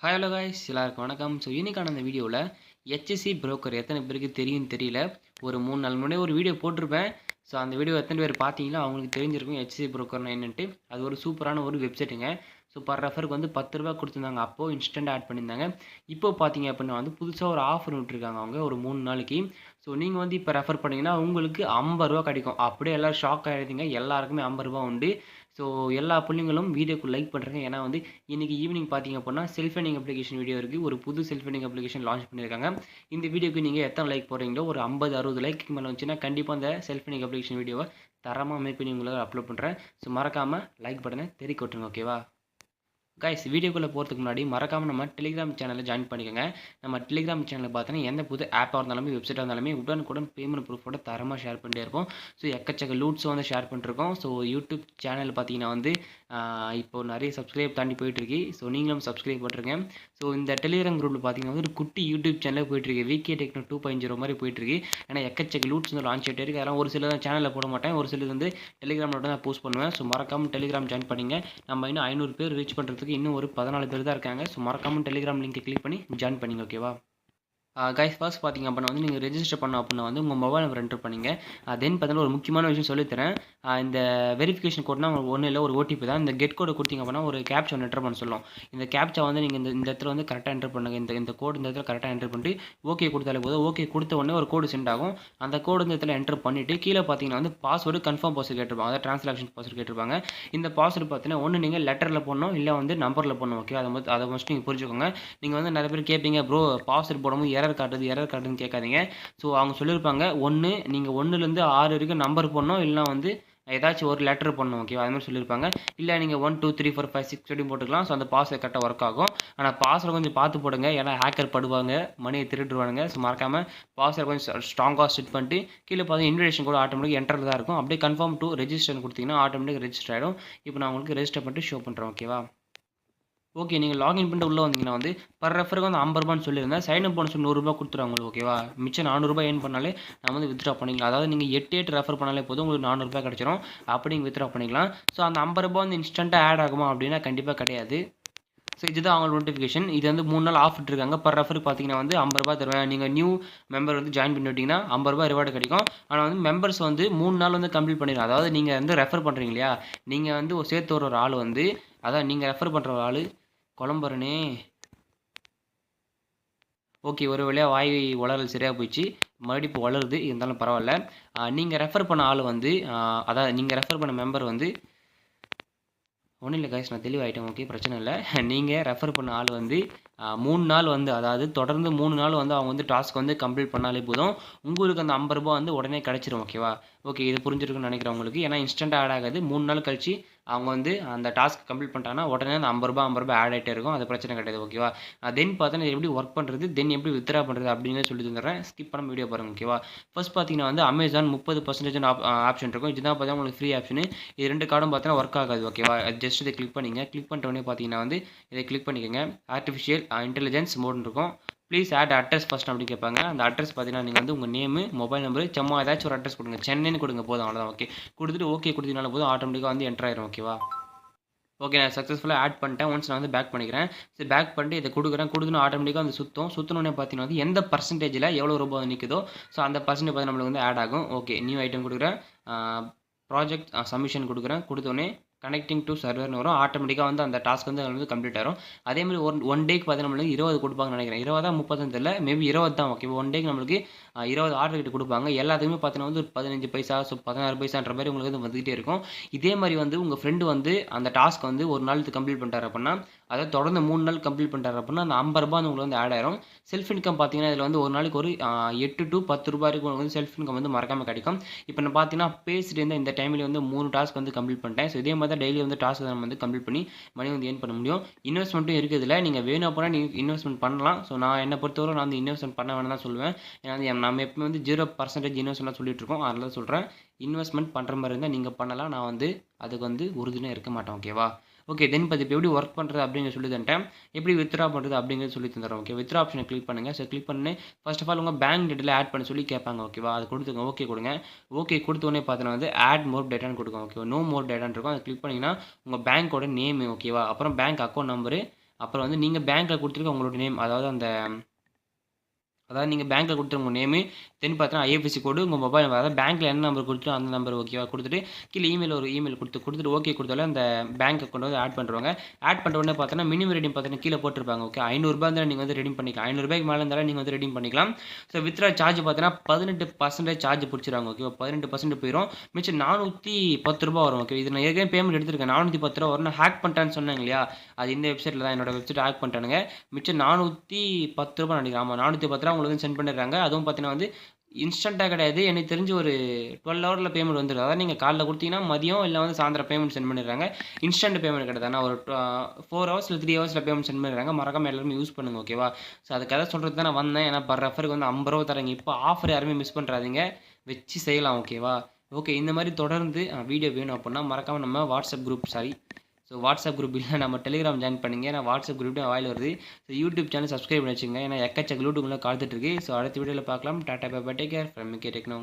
Hi hello guys எல்லாருக்கும் வணக்கம். So இன்னைக்கான அந்த வீடியோவில் HSC புரோக்கர் எத்தனை பேருக்கு தெரியும்னு தெரியல. ஒரு 3 நாள் முன்னாடி ஒரு வீடியோ போட்டிருப்பேன். ஸோ அந்த வீடியோ எத்தனை பேர் பார்த்தீங்களோ அவங்களுக்கு தெரிஞ்சிருக்கும் HSC புரோக்கர்னா என்னன்ட்டு. அது ஒரு சூப்பரான ஒரு வெப்சைட்டுங்க. ஸோ பர் ரெஃபருக்கு வந்து ₹10 கொடுத்துருந்தாங்க. அப்போது இன்ஸ்டன்ட் ஆட் பண்ணியிருந்தாங்க. இப்போ பார்த்தீங்க அப்படின்னா வந்து புதுசாக ஒரு ஆஃபர் விட்டுருக்காங்க அவங்க ஒரு 3 நாளைக்கு. ஸோ நீங்கள் வந்து இப்போ ரெஃபர் பண்ணிங்கன்னா உங்களுக்கு ₹50 கிடைக்கும். அப்படியே எல்லோரும் ஷாக் ஆகிடுங்க. எல்லாருக்குமே ₹50 உண்டு. ஸோ எல்லா பிள்ளைங்களும் வீடியோக்கு லைக் பண்ணுறேங்க. ஏன்னா வந்து இன்றைக்கி ஈவினிங் பார்த்தீங்க அப்படின்னா செல்ஃப் ஏர்னிங் அப்ளிகேஷன் வீடியோ இருக்குது. ஒரு புது செல்ஃப் ஏர்னிங் அப்ளிகேஷன் லான்ச் பண்ணியிருக்காங்க. இந்த வீடியோக்கு நீங்கள் எத்தனை லைக் போடுறீங்களோ ஒரு 50-60 லைக்கு மேலே வந்துச்சுன்னா கண்டிப்பாக அந்த செல்ஃப் ஏர்னிங் அப்ளிகேஷன் வீடியோவை தரமாக மேக் பண்ணி உங்களுக்கு அப்லோட் பண்ணுறேன். ஸோ மறக்காமல் லைக் பட்டனை தெறிக்க விட்டுருங்க. ஓகேவா கைஸ், வீடியோக்குள்ளே போகிறதுக்கு முன்னாடி மறக்காமல் நம்ம டெலிகிராம் சேனலில் ஜாயின் பண்ணிக்கோங்க. நம்ம டெலிகிராம் சேனலில் பார்த்தீங்கன்னா எந்த புது ஆப்பாக இருந்தாலும் வெப்சைட்டாக இருந்தாலுமே உடனுக்குடன் பேமெண்ட் ப்ரூஃபோட தரமாக ஷேர் பண்ணிட்டே இருப்போம். ஸோ எக்கச்சக்க லூட்ஸும் வந்து ஷேர் பண்ணிருக்கோம். ஸோ யூடியூப் சேனல் பார்த்தீங்கன்னா வந்து இப்போ நிறைய சப்ஸ்கிரைப் தாண்டி போயிட்டுருக்கு. ஸோ நீங்களும் சப்ஸ்கிரைப் பண்ணுறங்க. ஸோ இந்த டெலிகிராம் குரூப்பில் பார்த்தீங்கன்னா வந்து ஒரு குட்டி யூடியூப் சேனலே போயிட்டுருக்கு. VK Techno 2.0 மாதிரி போயிட்டுருக்கு. ஏன்னா எக்கச்சக்க லூட்ஸ் வந்து லான்ச் ஆகிட்டே இருக்குது. அதெல்லாம் ஒரு சில தான் சேனலில் போட மாட்டேன், ஒரு சிலது வந்து டெலிகிராமில் தான் போஸ்ட் பண்ணுவேன். ஸோ மறக்காமல் டெலிகிராம் ஜாயின் பண்ணிங்க. நம்ம இன்னும் 500 பேர் ரீச் பண்ணுறதுக்கு இன்னும் ஒரு 14 பேர் தான் இருக்காங்க. ஸோ மறக்காமல் டெலிகிராம் லிங்கை கிளிக் பண்ணி ஜாயின் பண்ணிங்க. ஓகேவா கைஸ், ஃபர்ஸ்ட் பார்த்தீங்க அப்படின்னா வந்து நீங்கள் ரெஜிஸ்டர் பண்ண அப்படின்னா வந்து உங்கள் மொபைல் நம்பர் என்டர் பண்ணிங்க. தென் பார்த்தீங்கன்னா ஒரு முக்கியமான விஷயம் சொல்லித்தரேன். இந்த வெரிஃபிகேஷன் கோட்னா ஒன்றும் இல்லை, ஒரு OTP தான். இந்த கெட் கோடை கொடுத்தீங்க அப்படின்னா ஒரு கேப்ச்சா ஒன்று என்டர் பண்ண சொல்லும். இந்த கேப்ச்சா வந்து நீங்கள் இந்த இடத்துல வந்து கரெக்டாக என்டர் பண்ணுங்க. இந்த கோடு இந்த இடத்துல கரெக்டாக என்டர் பண்ணிட்டு ஓகே கொடுத்தாலே போதும். ஓகே கொடுத்த உடனே ஒரு கோடு சென்ட் ஆகும். அந்த கோடு இந்த இடத்துல என்டர் பண்ணிவிட்டு கீழே பார்த்தீங்கன்னா வந்து பாஸ்வேர்டு கன்ஃபார்ம் பாஸ்வேர்டு கேட்டிருப்பாங்க, அதாவது ட்ரான்ஸ்லாக்ஷன் பாஸ்வேர்டு கேட்டிருப்பாங்க. இந்த பாஸ்வேர்டு பார்த்தீங்கன்னா ஒன்று நீங்கள் லெட்டரில் போடணும், இல்லை வந்து நம்பரில் போடணும். ஓகே, அதை மஸ்ட் நீங்கள் புரிஞ்சுக்கோங்க. நீங்கள் வந்து நிறைய பேர் கேட்பீங்க, ப்ரோ பாஸ்வேர்டு போடும்போது எரர் காட்டுதுன்னு கேட்காதீங்க. ஸோ அவங்க சொல்லியிருப்பாங்க, ஒன்று நீங்கள் 1லேருந்து 6 வரைக்கும் நம்பர் போடணும், இல்லைனா வந்து ஏதாச்சும் ஒரு லெட்டர் பண்ணணும். ஓகே, அது மாதிரி சொல்லியிருப்பாங்க. இல்லை நீங்கள் 1 2 3 4 5 6 அப்படின்னு போட்டுக்கலாம். ஸோ அந்த பாஸ்வேர்டு கரெக்டாக ஒர்க் ஆகும். ஆனால் பாஸ்வேர்டு கொஞ்சம் பார்த்து போடுங்க, ஏன்னா ஹேக்கர் படுவாங்க, மணியை திருடுவானுங்க. ஸோ மறக்காமல் பாஸ்வேர்டு கொஞ்சம் ஸ்ட்ராங்காக செட் பண்ணிட்டு கீழே பார்த்தீங்கன்னா இன்விடேஷன் கூட ஆட்டோமேட்டிக் என்டரில் தான் இருக்கும். அப்படியே கன்ஃபார்ம் டு ரெஜிஸ்டர் கொடுத்தீங்கன்னா ஆட்டோமேட்டிக் ரெஜிஸ்டர் ஆகிடும். இப்போ நான் உங்களுக்கு ரெஜிஸ்டர் பண்ணிட்டு ஷோ பண்ணுறேன். ஓகேவா ஓகே, நீங்கள் லாகின் பண்ணிட்டு உள்ளே வந்தீங்கன்னா வந்து பர் ரெஃபருக்கு வந்து ₹50 சொல்லியிருந்தேன். சைன் அப் போனஸ் ₹100 கொடுத்துருவாங்க உங்களுக்கு. ஓகேவா மிச்சம் ₹400 ஏர்ன் பண்ணாலே நான் வந்து வித்ட்ரா பண்ணிக்கலாம். அதாவது நீங்கள் 8 ரெஃபர் பண்ணாலே போதும், உங்களுக்கு ₹400 கிடச்சிரும். அப்படி நீங்கள் வித்ட்ரா பண்ணிக்கலாம். ஸோ அந்த ₹50 வந்து இன்ஸ்டண்ட்டாக ஆட் ஆகுமா அப்படின்னா கண்டிப்பாக கிடையாது. ஸோ இதுதான் அவங்க நோட்டிஃபிகேஷன். இது வந்து 3 நாள் ஆஃப் விட்டுருக்காங்க. பர் ரெஃபருக்கு பார்த்தீங்கன்னா வந்து ₹50 தருவேன். நீங்கள் நியூ மெம்பர் வந்து ஜாயின் பண்ணி விட்டிங்கன்னா ₹50 ரிவார்டு கிடைக்கும். ஆனால் வந்து மெம்பர்ஸ் வந்து 3 நாள் வந்து கம்ப்ளீட் பண்ணிடலாம். அதாவது நீங்கள் வந்து ரெஃபர் பண்ணுறீங்க இல்லையா, நீங்கள் வந்து சேர்த்து ஒரு ஆள் வந்து, அதான் நீங்கள் ரெஃபர் பண்ணுற ஒரு ஆள் குழம்புறனே. ஓகே, ஒரு வழியாக வாய் உளறல் சரியாக போயிடுச்சு. மறுபடியும் இப்போ வளருது, இருந்தாலும் பரவாயில்ல. நீங்கள் ரெஃபர் பண்ண ஆள் வந்து, அதாவது நீங்கள் ரெஃபர் பண்ண மெம்பர் வந்து ஒன்றும் இல்லை கைஸ், நான் தெளிவாயிட்டேன். ஓகே, பிரச்சனை இல்லை. நீங்கள் ரெஃபர் பண்ண ஆள் வந்து 3 நாள் வந்து, அதாவது தொடர்ந்து 3 நாள் வந்து அவங்க வந்து டாஸ்க் வந்து கம்ப்ளீட் பண்ணாலே போதும், உங்களுக்கு அந்த ₹50 வந்து உடனே கிடச்சிரும். ஓகேவா ஓகே, இது புரிஞ்சிருக்குன்னு நினைக்கிறேன் உங்களுக்கு. ஏன்னா இன்ஸ்டண்ட்டாக ஆட் ஆகாது. 3 நாள் கழிச்சு அவங்க வந்து அந்த டாஸ்க் கம்ப்ளீட் பண்ணிட்டாங்கன்னா உடனே அந்த ₹50 ஆட் ஆகிட்டே இருக்கும். அது பிரச்சனை கிடையாது. ஓகேவா தென் பார்த்தீங்கன்னா எப்படி ஒர்க் பண்ணுறது, தென் எப்படி வித்ட்ரா பண்ணுறது அப்படின்னு சொல்லி தந்துடுறேன். ஸ்கிப் பண்ண வீடியோ பாருங்கள். ஓகேவா ஃபர்ஸ்ட் பார்த்தீங்கன்னா வந்து அமேசான் 30% ஆப்ஷன் இருக்கும். இதுதான் பார்த்தீங்கன்னா உங்களுக்கு ஃப்ரீ ஆப்ஷனு. இது 2 கார்டும் பார்த்தீங்கன்னா ஒர்க் ஆகாது. ஓகேவா ஜஸ்ட் இதை கிளிக் பண்ணிங்க. கிளிக் பண்ணிட்ட உடனே பார்த்தீங்கன்னா வந்து இதை கிளிக் பண்ணிக்கோங்க. ஆர்டிஃபிஷியல் இன்டெலிஜென்ஸ் மோட்னு இருக்கும். ப்ளீஸ் ஆட் அட்ரஸ் ஃபஸ்ட் அப்படி கேட்பாங்க. அந்த அட்ரஸ் பார்த்தீங்கன்னா நீங்கள் வந்து உங்கள் நேமு, மொபைல் நம்பரு, சும்மா ஏதாச்சும் ஒரு அட்ரஸ் கொடுங்க. சென்னைன்னு கொடுங்க போதும், அவ்வளோதான். ஓகே கொடுத்துட்டு ஓகே கொடுத்தீங்கனால போதும், ஆட்டோமேட்டிக்காக வந்து என்டர் ஆயிரும். ஓகேவா ஓகே, நான் சக்ஸஸ்ஃபுல்லாக ஆட் பண்ணிட்டேன். ஒன்ஸ் நான் வந்து பேக் பண்ணிக்கிறேன். சரி, பேக் பண்ணிட்டு இதை கொடுக்குறேன். ஆட்டோமேட்டிக்காக வந்து சுற்றணுன்னே பார்த்தீங்கன்னா வந்து எந்த பர்சன்டேஜில் எவ்வளோ ரூபாய் நிற்குதோ ஸோ அந்த பர்சன்டேஜ் பார்த்து நம்மளுக்கு வந்து ஆட் ஆகும். ஓகே, நியூ ஐட்டம் கொடுக்குறேன். ப்ராஜெக்ட் சப்மிஷன் கொடுக்குறேன். கொடுத்தோடனே கனெக்டிங் டு சர்வர்னு வரும். ஆட்டோமேட்டிக்காக வந்து அந்த டாஸ்க் வந்து கம்ப்ளீட் ஆயிரும். அதேமாதிரி ஒன் டேக்கு பார்த்தீங்கன்னா நம்மளுக்கு 20 கொடுப்பாங்கன்னு நினைக்கிறேன். 20 30 தெரியல, மேபி 20 தான். ஓகே, ஒன் டேக்கு நம்மளுக்கு 20 ஆர்டர் கிட்ட கொடுப்பாங்க. எல்லாத்துக்குமே பார்த்தீங்கன்னா வந்து 15 பைசா, ஸோ 16 பைசான்ற மாதிரி உங்களுக்கு வந்து வந்துகிட்டே இருக்கும். இதே மாதிரி வந்து உங்கள் ஃப்ரெண்டு வந்து அந்த டாஸ்க் வந்து ஒரு நாளுக்கு கம்ப்ளீட் பண்ணிட்டார் அப்படின்னா, அதாவது தொடர்ந்து 3 நாள் கம்ப்ளீட் பண்ணிட்டார் அப்படின்னா அந்த ₹50 வந்து உங்களுக்கு வந்து ஆட் ஆயிரும். செல்ஃப் இன்கம் பார்த்தீங்கன்னா இதில் வந்து ஒரு நாளைக்கு ஒரு 8 to 10 ரூபாய்க்கு உங்களுக்கு வந்து செல்ஃப் இன்கம் வந்து மறக்காமல் கிடைக்கும். இப்போ நான் பார்த்தீங்கன்னா பேசிட்டு இருந்த இந்த டைமில் வந்து 3 டாஸ்க் வந்து கம்ப்ளீட் பண்ணிட்டேன். ஸோ இதே மாதிரி தான் டெய்லி வந்து டாஸ்க் நம்ம வந்து கம்ப்ளீட் பண்ணி மணி வந்து ஏர்ன் பண்ண முடியும். இன்வெஸ்ட்மெண்ட்டும் இருக்குது இதில். நீங்கள் வேணும் அப்படின்னா நீங்கள் இன்வெஸ்ட்மெண்ட் பண்ணலாம். ஸோ நான் என்னை பொறுத்தவரை நான் வந்து இன்வெஸ்ட்மெண்ட் பண்ண வேணாம் தான் சொல்லுவேன். ஏன்னா நம்ம எப்பவுமே வந்து 0% இன்வெஸ்ட்மெண்ட் சொல்லிட்டு இருக்கோம். அதனால சொல்கிறேன், இன்வெஸ்ட்மெண்ட் பண்ணுற மாதிரி இருந்தால் நீங்கள் பண்ணலாம். நான் வந்து அதுக்கு வந்து உறுதுணையாக இருக்க மாட்டேன். ஓகேவா ஓகே தென் இப்போ எப்படி ஒர்க் பண்ணுறது அப்படிங்கிற சொல்லி தந்துட்டேன். எப்படி வித்ட்ரா பண்ணுறது அப்படிங்கிறது சொல்லி தந்துடுறோம். ஓகே, வித்ட்ரா ஆப்ஷனை கிளிக் பண்ணுங்கள். ஸோ கிளிக் பண்ணி ஃபர்ஸ்ட் ஆஃப் ஆல் உங்கள் பேங்க் டீட்டெயில் ஆட் பண்ண சொல்லி கேட்பாங்க. ஓகேவா அது கொடுத்துங்க. ஓகே கொடுங்க. ஓகே கொடுத்தோடனே பார்த்தீங்கன்னா வந்து ஆட் மோர் டேட்டான்னு கொடுக்கும். ஓகே, நோ மோர் டேட்டான்னு இருக்கும். அதை கிளிக் பண்ணிங்கன்னா உங்கள் பேங்க்கோட நேமு, ஓகேவா அப்புறம் பேங்க் அக்கௌண்ட் நம்பரு, அப்புறம் வந்து நீங்கள் பேங்க்கில் கொடுத்துருக்க உங்களோட நேம், அதாவது நீங்கள் பேங்க்கில் கொடுத்துருங்க உங்கள் நேமு, தென் பார்த்தீங்கன்னா ஐஎஃப்எஸ்சி கோடு, உங்கள் மொபைல் நம்பர், அதாவது பேங்க்கில் என்ன நம்பர் கொடுத்துட்டோ அந்த நம்பர் ஓகேவா கொடுத்துட்டு கீழே ஒரு இமெயில் கொடுத்துட்டு ஓகே கொடுத்தாலே அந்த பேங்க் அக்கௌண்ட் வந்து ஆட் பண்ணுவாங்க. ஆட் பண்ணுற உடனே பார்த்தீங்கன்னா மினிமம் ரெடீம் பார்த்தீங்கன்னா கீழே போட்டிருப்பாங்க. ஓகே, ₹500 இருந்தாலும் நீங்கள் வந்து ரெடீம் பண்ணிக்கலாம். ₹500 மேலே இருந்தாலும் நீங்கள் வந்து ரெடீம் பண்ணிக்கலாம். ஸோ வித்ரா சார்ஜ் பார்த்தீங்கன்னா 18% சார்ஜ் பிடிச்சிருவாங்க. ஓகேவா, 18% போயிடும். மிச்சம் ₹410 வரும். ஓகே, இது நான் ஏற்கனவே பேமெண்ட் எடுத்திருக்கேன். ₹410 வரும். நான் ஹேக் பண்ணிட்டேன்னு சொன்னேங்க இல்லையா, அது இந்த வெப்சைட்டில் தான், என்னோட வெப்சைட் ஹேக் பண்ணிட்டானுங்க. மிச்சம் ₹410 நினைக்கிறேன். ஆமாம், ₹410 உங்களுக்கு வந்து சென்ட் பண்ணிடுறாங்க. அதுவும் பார்த்தீங்கன்னா வந்து இன்ஸ்டண்ட்டாக கிடையாது, எனக்கு தெரிஞ்சு ஒரு 12 ஹவரில் பேமெண்ட் வந்துடும். அதாவது நீங்கள் காலைல கொடுத்தீங்கன்னா மதியம் இல்லை வந்து சாயந்தரம் பேமெண்ட் சென்ட் பண்ணிடுறாங்க. இன்ஸ்டன்ட் பேமெண்ட் கிடையாது, ஆனால் ஒரு 4 ஹவர்ஸ் இல்லை 3 ஹவர்ஸில் பேமெண்ட் சென்ட் பண்ணிடுறாங்க. மறக்காம எல்லாருமே யூஸ் பண்ணுங்க. ஓகேவா, ஸோ அதுக்காக சொல்கிறது தான் நான் வந்தேன். ஏன்னா பர் ரெஃபருக்கு வந்து ₹50 தரேங்க. இப்போ ஆஃபர் யாருமே மிஸ் பண்ணுறாதீங்க, வச்சு செய்யலாம். ஓகேவா, ஓகே, இந்த மாதிரி தொடர்ந்து வீடியோ வேணும் அப்படின்னா மறக்காமல் நம்ம வாட்ஸ்அப் குரூப் இல்லை, நம்ம டெலிகிராம் ஜாயின் பண்ணிங்க. ஏன்னா வாட்ஸ்அப் குரூப் வாயில் வருது. ஸோ யூடியூப் சேனல் சப்ஸ்கிரைப் பண்ணி வச்சுங்க. ஏன்னா எக்கச்சக்க யூடியூப்லாம் காத்துட்ருக்கு. ஸோ அடுத்த வீடியோவில் பார்க்கலாம். Tata bye bye, take care from Mike techno.